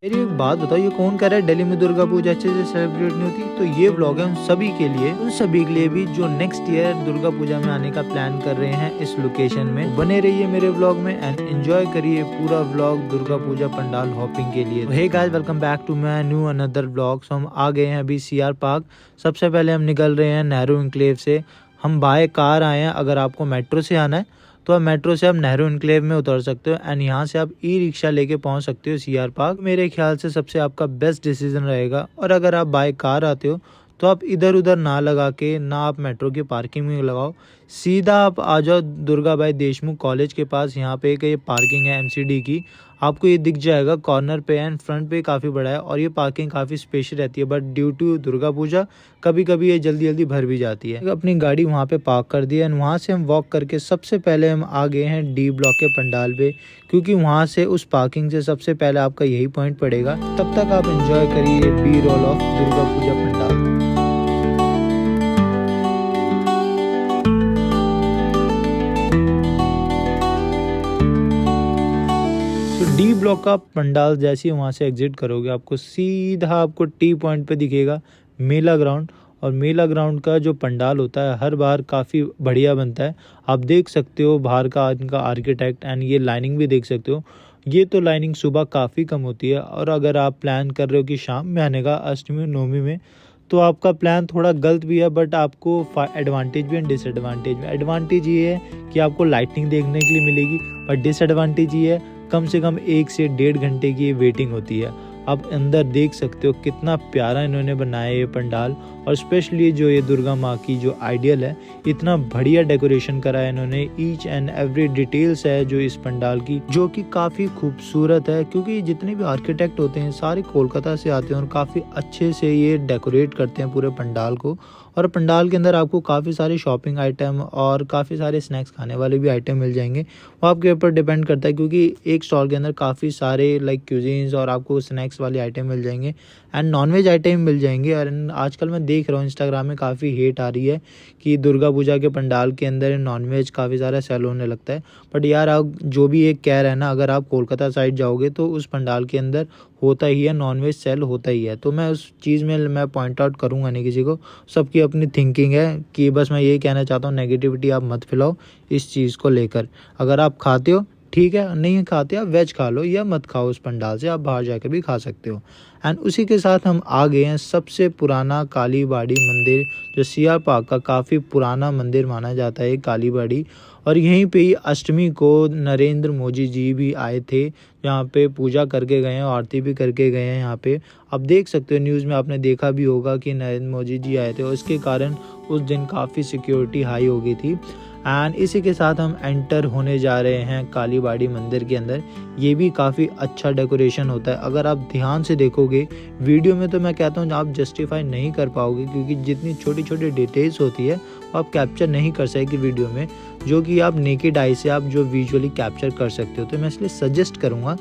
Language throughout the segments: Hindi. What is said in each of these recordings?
मेरी एक बात बताओ, ये कौन कह रहा है दिल्ली में दुर्गा पूजा अच्छे से सेलिब्रेट नहीं होती? तो ये व्लॉग है उन सभी के लिए, उन सभी के लिए भी जो नेक्स्ट ईयर दुर्गा पूजा में आने का प्लान कर रहे हैं इस लोकेशन में। बने रहिए मेरे व्लॉग में एंड एंजॉय करिए पूरा व्लॉग दुर्गा पूजा पंडाल हॉपिंग के लिए। Hey guys, welcome back to my new another vlog. हम आ गए हैं अभी सीआर पार्क। सबसे पहले हम निकल रहे हैं नेहरू एन्क्लेव से। हम बाय कार आए हैं। अगर आपको मेट्रो से आना है तो आप मेट्रो से आप नेहरू एन्क्लेव में उतर सकते हो एंड यहाँ से आप ई रिक्शा लेके पहुँच सकते हो सीआर पार्क। मेरे ख्याल से सबसे आपका बेस्ट डिसीजन रहेगा। और अगर आप बाय कार आते हो तो आप इधर उधर ना लगा के ना आप मेट्रो की पार्किंग में लगाओ, सीधा आप आ जाओ दुर्गा भाई देशमुख कॉलेज के पास। यहाँ पे एक ये पार्किंग है एमसीडी की, आपको ये दिख जाएगा कॉर्नर पे एंड फ्रंट पे काफ़ी बड़ा है और ये पार्किंग काफ़ी स्पेशल रहती है। But due to Durga Puja कभी कभी ये जल्दी जल्दी भर भी जाती है। अपनी गाड़ी वहाँ पे पार्क कर दी एंड वहाँ से हम वॉक करके सबसे पहले हम आ गए हैं डी ब्लॉक के पंडाल पे, क्योंकि वहाँ से उस पार्किंग से सबसे पहले आपका यही पॉइंट पड़ेगा। तब तक आप एंजॉय करिए B roll of Durga Puja pandal. D block का पंडाल जैसे ही वहाँ से एग्जिट करोगे आपको सीधा आपको टी पॉइंट पे दिखेगा मेला ग्राउंड। और मेला ग्राउंड का जो पंडाल होता है हर बार काफ़ी बढ़िया बनता है। आप देख सकते हो बाहर का इनका आर्किटेक्ट एंड ये लाइनिंग भी देख सकते हो। ये तो लाइनिंग सुबह काफ़ी कम होती है और अगर आप प्लान कर रहे हो कि शाम में आने का अष्टमी नवमी में तो आपका प्लान थोड़ा गलत भी है। बट आपको एडवांटेज भी है डिसएडवांटेज भी। एडवांटेज ये है कि आपको लाइटिंग देखने के लिए मिलेगी, और डिसएडवांटेज ये है कम से कम 1 से 1.5 घंटे की वेटिंग होती है। आप अंदर देख सकते हो कितना प्यारा इन्होंने बनाया ये पंडाल, और स्पेशली जो ये दुर्गा माँ की जो आइडियल है इतना बढ़िया डेकोरेशन करा है इन्होंने। ईच एंड एवरी डिटेल्स है जो इस पंडाल की, जो कि काफ़ी खूबसूरत है। क्योंकि जितने भी आर्किटेक्ट होते हैं सारे कोलकाता से आते हैं और काफ़ी अच्छे से ये डेकोरेट करते हैं पूरे पंडाल को। और पंडाल के अंदर आपको काफ़ी सारे शॉपिंग आइटम और काफ़ी सारे स्नैक्स खाने वाले भी आइटम मिल जाएंगे। वो आपके ऊपर डिपेंड करता है, क्योंकि एक स्टॉल के अंदर काफ़ी सारे लाइक क्यूजीन्स और आपको स्नैक्स वाले आइटम मिल जाएंगे एंड नॉनवेज आइटम मिल जाएंगे। और आजकल मैं देख रहा हूँ इंस्टाग्राम में काफ़ी हेट आ रही है कि दुर्गा पूजा के पंडाल के अंदर नॉनवेज काफ़ी सारा सेल होने लगता है। बट यार आप जो भी एक कह रहे हैं ना, अगर आप कोलकाता साइड जाओगे तो उस पंडाल के अंदर होता ही है, नॉनवेज सेल होता ही है। तो मैं उस चीज़ में मैं पॉइंट आउट करूँगा नहीं किसी को। सबकी अपनी थिंकिंग है कि बस मैं यही कहना चाहता हूँ नेगेटिविटी आप मत फैलाओ इस चीज़ को लेकर। अगर आप खाते हो ठीक है, नहीं खाते आप वेज खा लो या मत खाओ उस पंडाल से, आप बाहर जाकर भी खा सकते हो। एंड उसी के साथ हम आ गए हैं सबसे पुराना काली बाड़ी मंदिर, जो सीआर पार्क का काफ़ी पुराना मंदिर माना जाता है काली बाड़ी। और यहीं पे ही अष्टमी को नरेंद्र मोदी जी भी आए थे, यहाँ पे पूजा करके गए हैं, आरती भी करके गए हैं यहाँ पे। आप देख सकते हो न्यूज़ में आपने देखा भी होगा कि नरेंद्र मोदी जी आए थे और इसके कारण उस दिन काफ़ी सिक्योरिटी हाई हो गई थी। एंड इसी के साथ हम एंटर होने जा रहे हैं काली बाड़ी मंदिर के अंदर। ये भी काफ़ी अच्छा डेकोरेशन होता है। अगर आप ध्यान से देखोगे वीडियो में तो मैं कहता हूँ आप जस्टिफाई नहीं कर पाओगे, क्योंकि जितनी छोटी छोटी डिटेल्स होती है वो आप कैप्चर नहीं कर सकेंगे वीडियो में, जो कि आप नेकेड आई से आप जो विजुअली कैप्चर कर सकते हो। तो मैं इसलिए सजेस्ट करूँगा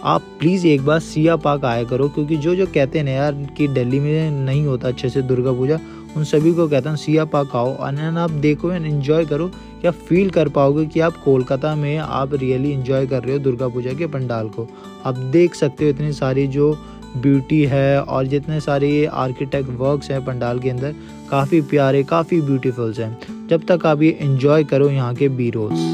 आप प्लीज़ एक बार सीआर पार्क आया करो, क्योंकि जो जो कहते हैं ना यार कि दिल्ली में नहीं होता अच्छे से दुर्गा पूजा, उन सभी को कहता हूँ सीआर पार्क आओ और आप देखो एंड एंजॉय करो। क्या फील कर पाओगे कि आप कोलकाता में आप रियली एंजॉय कर रहे हो दुर्गा पूजा के पंडाल को। आप देख सकते हो इतनी सारी जो ब्यूटी है और जितने सारे आर्किटेक्ट वर्क्स हैं पंडाल के अंदर, काफ़ी प्यारे काफ़ी ब्यूटीफुल्स हैं। जब तक आप ये एंजॉय करो यहाँ के बी रोल्स।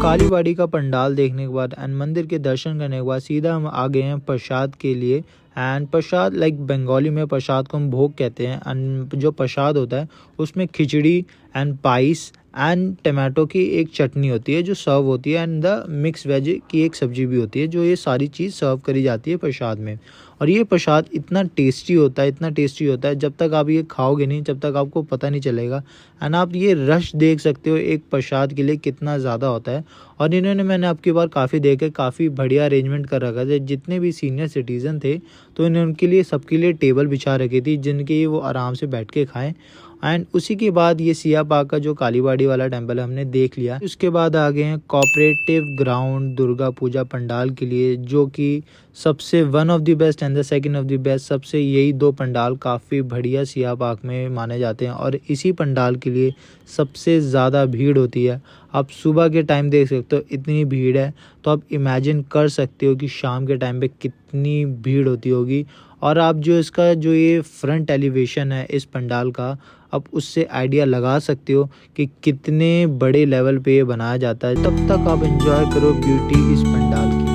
काली बाड़ी का पंडाल देखने के बाद एंड मंदिर के दर्शन करने के बाद सीधा हम आ गए हैं प्रसाद के लिए। एंड प्रसाद लाइक बंगाली में प्रसाद को हम भोग कहते हैं। एंड जो प्रसाद होता है उसमें खिचड़ी एंड पाइस एंड टमाटो की एक चटनी होती है जो सर्व होती है, एंड द मिक्स वेज की एक सब्जी भी होती है, जो ये सारी चीज़ सर्व करी जाती है प्रसाद में। और ये प्रसाद इतना टेस्टी होता है, इतना टेस्टी होता है, जब तक आप ये खाओगे नहीं जब तक आपको पता नहीं चलेगा। एंड आप ये रश देख सकते हो एक प्रसाद के लिए कितना ज़्यादा होता है। और इन्होंने मैंने आपकी बार काफ़ी देखे काफ़ी बढ़िया अरेंजमेंट कर रखा था। जितने भी सीनियर सिटीज़न थे तो इन्होंने उनके लिए सबके लिए टेबल बिछा रखी थी जिनके वो आराम से बैठ के खाएँ। एंड उसी के बाद ये सिया पार्क का जो कालीबाड़ी वाला टेम्पल है हमने देख लिया। उसके बाद आ गए हैं कोऑपरेटिव ग्राउंड दुर्गा पूजा पंडाल के लिए, जो कि सबसे one of the best and the second of the best, सबसे यही दो पंडाल काफ़ी बढ़िया सिया पार्क में माने जाते हैं और इसी पंडाल के लिए सबसे ज़्यादा भीड़ होती है। आप सुबह के टाइम देख सकते हो इतनी भीड़ है, तो आप इमेजिन कर सकते हो कि शाम के टाइम पे कितनी भीड़ होती होगी। और आप जो इसका जो ये फ्रंट एलिवेशन है इस पंडाल का, आप उससे आइडिया लगा सकते हो कि कितने बड़े लेवल पे ये बनाया जाता है। तब तक आप एंजॉय करो ब्यूटी इस पंडाल की।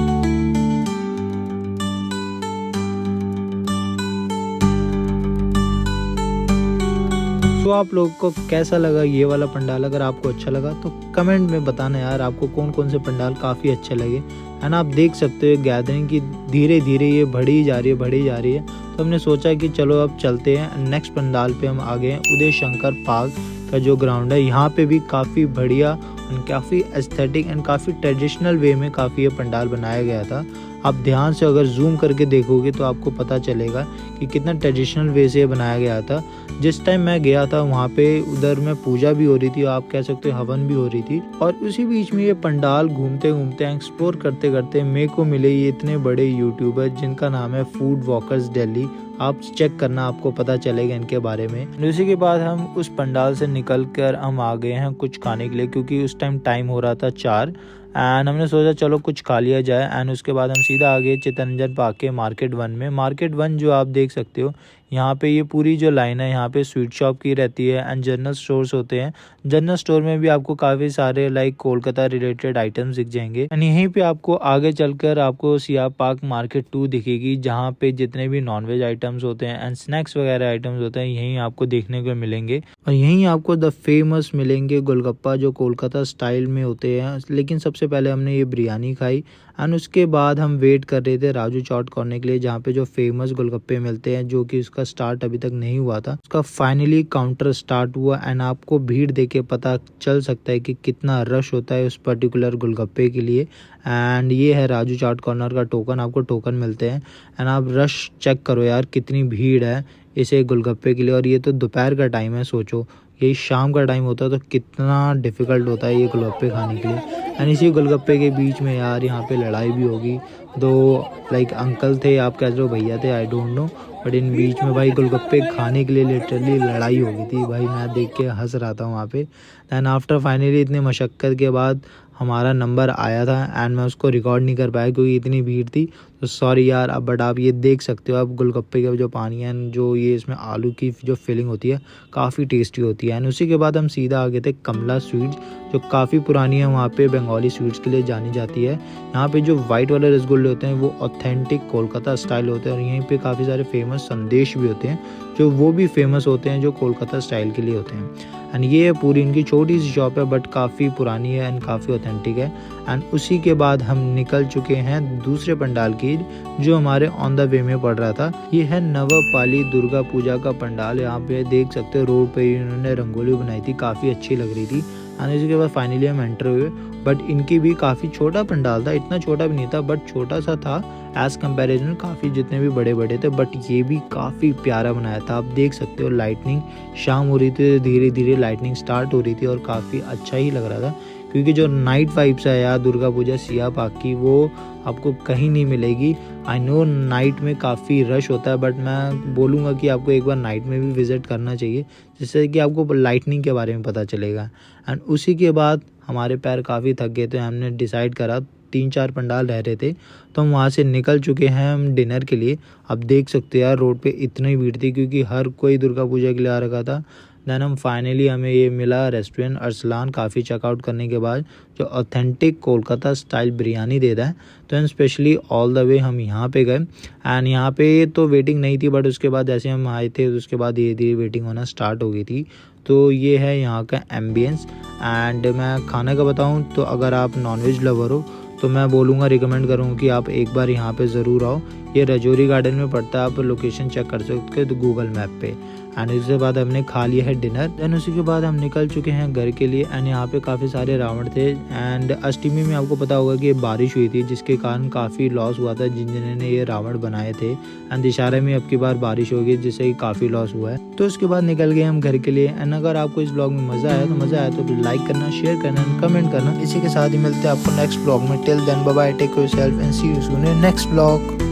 तो आप लोगों को कैसा लगा ये वाला पंडाल? अगर आपको अच्छा लगा तो कमेंट में बताना यार, आपको कौन कौन से पंडाल काफ़ी अच्छे लगे। एंड आप देख सकते हो गैदरिंग की धीरे धीरे ये बढ़ी जा रही है। तो हमने सोचा कि चलो अब चलते हैं नेक्स्ट पंडाल पे। हम आ गए हैं उदय शंकर पार्क का जो ग्राउंड है। यहाँ पे भी काफ़ी बढ़िया एंड काफ़ी एस्थेटिक एंड काफ़ी ट्रेडिशनल वे में काफ़ी ये पंडाल बनाया गया था। आप ध्यान से अगर जूम करके देखोगे तो आपको पता चलेगा कि कितना ट्रेडिशनल वे से बनाया गया था। जिस टाइम मैं गया था वहाँ पे उधर में पूजा भी हो रही थी, आप कह सकते हो हवन भी हो रही थी। और उसी बीच में ये पंडाल घूमते घूमते एक्सप्लोर करते करते मेरे को मिले ये इतने बड़े यूट्यूबर जिनका नाम है फूड वॉकर्स दिल्ली। आप चेक करना, आपको पता चलेगा इनके बारे में। उसी के बाद हम उस पंडाल से निकल कर हम आ गए हैं कुछ खाने के लिए, क्योंकि उस टाइम हो रहा था 4 एंड हमने सोचा चलो कुछ खा लिया जाए। एंड उसके बाद हम सीधा आ गए चित्तरंजन पार्क के मार्केट 1 में। मार्केट 1 जो आप देख सकते हो, यहाँ पे ये पूरी जो लाइन है यहाँ पे स्वीट शॉप की रहती है एंड जनरल स्टोर्स होते हैं। जनरल स्टोर में भी आपको काफ़ी सारे लाइक कोलकाता रिलेटेड आइटम्स दिख जाएंगे। एंड यहीं पे आपको आगे चलकर आपको सिया पार्क मार्केट 2 दिखेगी, जहाँ पे जितने भी नॉनवेज आइटम्स होते हैं एंड स्नैक्स वगैरह आइटम्स होते हैं यहीं आपको देखने को मिलेंगे। और यहीं आपको द फेमस मिलेंगे गोलगप्पा, जो कोलकाता स्टाइल में होते हैं। लेकिन सबसे पहले हमने ये बिरयानी खाई एंड उसके बाद हम वेट कर रहे थे राजू चाट कॉर्नर के लिए, जहाँ पे जो फेमस गोलगप्पे मिलते हैं, जो कि उसका स्टार्ट अभी तक नहीं हुआ था। उसका फाइनली काउंटर स्टार्ट हुआ एंड आपको भीड़ देख के पता चल सकता है कि कितना रश होता है उस पर्टिकुलर गोलगप्पे के लिए। एंड ये है राजू चाट कॉर्नर का टोकन, आपको टोकन मिलते हैं। एंड आप रश चेक करो यार, कितनी भीड़ है इसे गोलगप्पे के लिए। और ये तो दोपहर का टाइम है, सोचो यही शाम का टाइम होता तो कितना डिफ़िकल्ट होता है ये गोलगप्पे खाने के लिए। एंड इसी गोलगप्पे के बीच में यार यहाँ पे लड़ाई भी होगी। दो लाइक अंकल थे, आप कह रहे हो भैया थे, आई डोंट नो, बट इन बीच में भाई गोलगप्पे खाने के लिए लिटरली लड़ाई हो गई थी। भाई मैं देख के हंस रहा था वहाँ पे। दैन आफ्टर फाइनली इतने मशक्क़त के बाद हमारा नंबर आया था एंड मैं उसको रिकॉर्ड नहीं कर पाया क्योंकि इतनी भीड़ थी, तो सॉरी यार। अब बट आप ये देख सकते हो, आप गोलगप्पे का जो पानी है जो ये इसमें आलू की जो फिलिंग होती है काफ़ी टेस्टी होती है। एंड उसी के बाद हम सीधा आ गए थे कमला स्वीट्स, जो काफ़ी पुरानी है, वहाँ पे बंगाली स्वीट्स के लिए जानी जाती है। यहाँ पे जो वाइट वाले रसगुल्ले होते हैं वो ऑथेंटिक कोलकाता स्टाइल होते हैं और यहीं पे काफ़ी सारे फेमस संदेश भी होते हैं, जो वो भी फेमस होते हैं, जो कोलकाता स्टाइल के लिए होते हैं। एंड ये पूरी इनकी छोटी सी शॉप है बट काफ़ी पुरानी है एंड काफ़ी ऑथेंटिक है। एंड उसी के बाद हम निकल चुके हैं दूसरे पंडाल की, जो हमारे ऑन द वे में पड़ रहा था। ये है नवपाली दुर्गा पूजा का पंडाल। यहाँ पे देख सकते हो रोड पे इन्होंने रंगोली बनाई थी, काफ़ी अच्छी लग रही थी। एंड इसी के बाद फाइनली हम एंटर हुए, बट इनकी भी काफ़ी छोटा पंडाल था, इतना छोटा भी नहीं था बट छोटा सा था एज़ कंपैरिजन काफ़ी जितने भी बड़े बड़े थे। बट ये भी काफ़ी प्यारा बनाया था। आप देख सकते हो लाइटनिंग शाम हो रही थी, धीरे धीरे लाइटनिंग स्टार्ट हो रही थी और काफ़ी अच्छा ही लग रहा था, क्योंकि जो नाइट वाइब्स है यार दुर्गा पूजा सिया पार्क की, वो आपको कहीं नहीं मिलेगी। आई नो नाइट में काफ़ी रश होता है, बट मैं बोलूँगा कि आपको एक बार नाइट में भी विज़िट करना चाहिए, जिससे कि आपको लाइटनिंग के बारे में पता चलेगा। एंड उसी के बाद हमारे पैर काफ़ी थक गए थे, हमने डिसाइड करा 3-4 पंडाल रह रहे थे, तो हम वहाँ से निकल चुके हैं हम डिनर के लिए। अब देख सकते हो यार रोड पे इतनी भीड़ थी, क्योंकि हर कोई दुर्गा पूजा के लिए आ रखा था। दैन हम फाइनली हमें ये मिला रेस्टोरेंट अरसलान, काफ़ी चेकआउट करने के बाद, जो ऑथेंटिक कोलकाता स्टाइल बिरयानी देता है। तो हम स्पेशली ऑल द वे हम यहाँ पे गए एंड यहाँ पे तो वेटिंग नहीं थी, बट उसके बाद जैसे हम आए थे उसके बाद धीरे धीरे वेटिंग होना स्टार्ट हो गई थी। तो ये है यहाँ का एम्बियंस। एंड मैं खाने का बताऊँ तो अगर आप नॉनवेज लवर हो तो मैं बोलूँगा, रिकमेंड करूँगा कि आप एक बार यहाँ पे ज़रूर आओ। ये रजौरी गार्डन में पड़ता है, आप लोकेशन चेक कर सकते हो तो गूगल मैप पे। एंड उसके बाद हमने खा लिया है डिनर। देन उसी के बाद हम निकल चुके हैं घर के लिए। एंड यहाँ पे काफ़ी सारे रावण थे। एंड अष्टमी में आपको पता होगा कि बारिश हुई थी जिसके कारण काफ़ी लॉस हुआ था जिन्होंने ये रावण बनाए थे। एंड दशहरा में अब की बार बारिश होगी जिससे काफ़ी लॉस हुआ है। तो उसके बाद निकल गए हम घर के लिए। एंड अगर आपको इस ब्लॉग में मज़ा आया तो लाइक करना, शेयर करना, कमेंट करना। इसी के साथ ही मिलते हैं आपको नेक्स्ट ब्लॉग में। Till then bye bye, take care yourself and see you soon in next blog.